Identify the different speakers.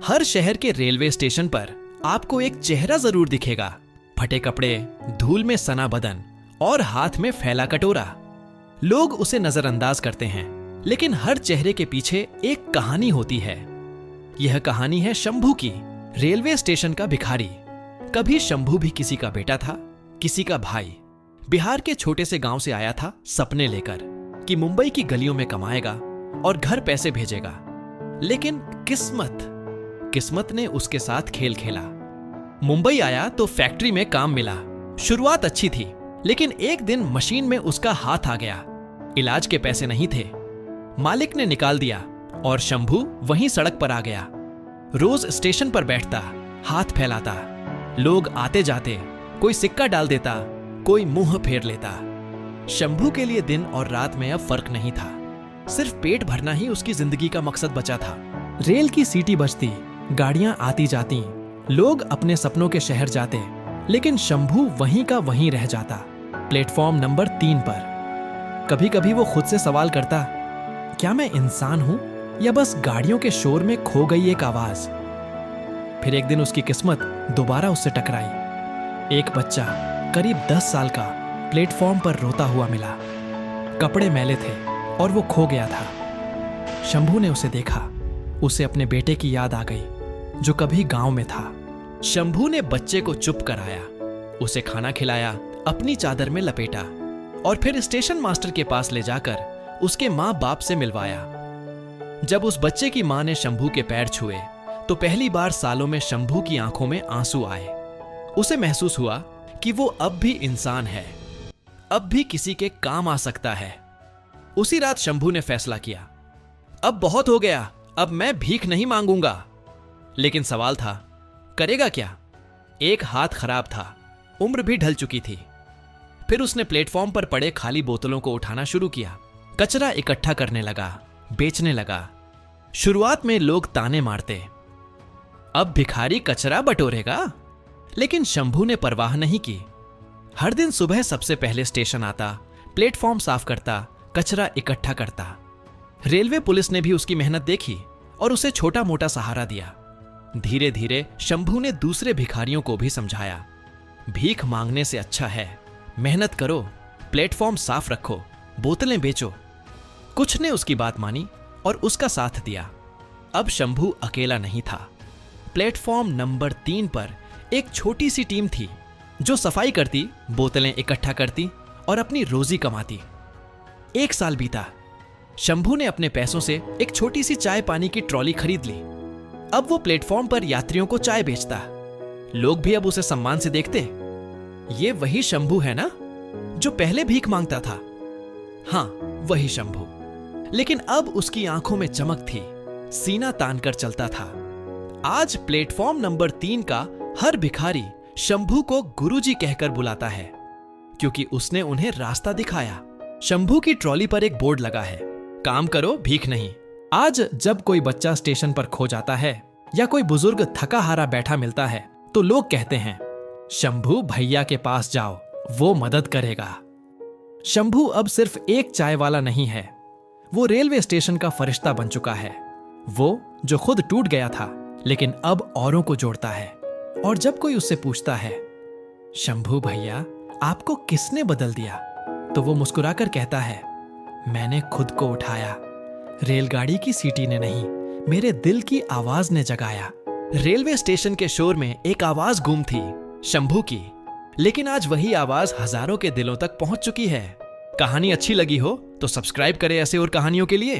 Speaker 1: हर शहर के railway station पर आपको एक चेहरा जरूर दिखेगा। फटे कपड़े, धूल में सना बदन और हाथ में फैला कटोरा। लोग उसे नजरअंदाज करते हैं, लेकिन हर चेहरे के पीछे एक कहानी होती है। यह कहानी है शंभू की, रेलवे स्टेशन का भिखारी। कभी शंभू भी किसी का बेटा था, किसी का भाई। बिहार के छोटे से गांव से आया था सपने लेकर कि मुंबई की गलियों में कमाएगा और घर पैसे भेजेगा। लेकिन किस्मत ने उसके साथ खेल खेला। मुंबई आया तो फैक्ट्री में काम मिला। शुरुआत अच्छी थी, लेकिन एक दिन मशीन में उसका हाथ आ गया। इलाज के पैसे नहीं थे, मालिक ने निकाल दिया और शंभू वहीं सड़क पर आ गया। रोज स्टेशन पर बैठता, हाथ फैलाता। लोग आते जाते, कोई सिक्का डाल देता, कोई मुंह फेर लेता। शंभू के लिए दिन और रात में अब फर्क नहीं था। सिर्फ पेट भरना ही उसकी जिंदगी का मकसद बचा था। रेल की सीटी बजती, गाड़ियां आती जाती, लोग अपने सपनों के शहर जाते, लेकिन शंभू वहीं का वहीं रह जाता, प्लेटफॉर्म नंबर 3 पर। कभी कभी वो खुद से सवाल करता, क्या मैं इंसान हूं या बस गाड़ियों के शोर में खो गई एक आवाज। फिर एक दिन उसकी किस्मत दोबारा उससे टकराई। एक बच्चा करीब 10 साल का प्लेटफॉर्म पर रोता हुआ मिला। कपड़े मैले थे और वो खो गया था। शंभू ने उसे देखा। उसे अपने बेटे की याद आ गई जो कभी गांव में था। शंभू ने बच्चे को चुप कराया, उसे खाना खिलाया, अपनी चादर में लपेटा और फिर स्टेशन मास्टर के पास ले जाकर उसके माँ बाप से मिलवाया। जब उस बच्चे की माँ ने शंभू के पैर छुए तो पहली बार सालों में शंभू की आंखों में आंसू आए। उसे महसूस हुआ कि वो अब भी इंसान है, अब भी किसी के काम आ सकता है। उसी रात शंभू ने फैसला किया, अब बहुत हो गया, अब मैं भीख नहीं मांगूंगा। लेकिन सवाल था, करेगा क्या? एक हाथ खराब था, उम्र भी ढल चुकी थी। फिर उसने प्लेटफॉर्म पर पड़े खाली बोतलों को उठाना शुरू किया। कचरा इकट्ठा करने लगा, बेचने लगा। शुरुआत में लोग ताने मारते, अब भिखारी कचरा बटोरेगा। लेकिन शंभू ने परवाह नहीं की। हर दिन सुबह सबसे पहले स्टेशन आता, प्लेटफॉर्म साफ करता, कचरा इकट्ठा करता। रेलवे पुलिस ने भी उसकी मेहनत देखी और उसे छोटा मोटा सहारा दिया। धीरे धीरे शंभू ने दूसरे भिखारियों को भी समझाया, भीख मांगने से अच्छा है मेहनत करो, प्लेटफॉर्म साफ रखो, बोतलें बेचो। कुछ ने उसकी बात मानी और उसका साथ दिया। अब शंभू अकेला नहीं था। प्लेटफॉर्म नंबर 3 पर एक छोटी सी टीम थी जो सफाई करती, बोतलें इकट्ठा करती और अपनी रोजी कमाती। 1 साल बीता। शंभू ने अपने पैसों से एक छोटी सी चाय पानी की ट्रॉली खरीद ली। अब वो प्लेटफॉर्म पर यात्रियों को चाय बेचता। लोग भी अब उसे सम्मान से देखते। ये वही शंभू है ना जो पहले भीख मांगता था? हाँ, वही शंभू। लेकिन अब उसकी आंखों में चमक थी, सीना तानकर चलता था। आज प्लेटफॉर्म नंबर 3 का हर भिखारी शंभू को गुरुजी कहकर बुलाता है, क्योंकि उसने उन्हें रास्ता दिखाया। शंभू की ट्रॉली पर एक बोर्ड लगा है, काम करो भीख नहीं। आज जब कोई बच्चा स्टेशन पर खो जाता है या कोई बुजुर्ग थका हारा बैठा मिलता है तो लोग कहते हैं, शंभू भैया के पास जाओ, वो मदद करेगा। शंभू अब सिर्फ एक चाय वाला नहीं है, वो रेलवे स्टेशन का फरिश्ता बन चुका है। वो जो खुद टूट गया था लेकिन अब औरों को जोड़ता है। और जब कोई उससे पूछता है, शंभू भैया आपको किसने बदल दिया, तो वो मुस्कुराकर कहता है, मैंने खुद को उठाया, रेलगाड़ी की सीटी ने नहीं, मेरे दिल की आवाज ने जगाया। रेलवे स्टेशन के शोर में एक आवाज गूंज थी, शंभू की। लेकिन आज वही आवाज हजारों के दिलों तक पहुंच चुकी है। कहानी अच्छी लगी हो तो सब्सक्राइब करें ऐसे और कहानियों के लिए।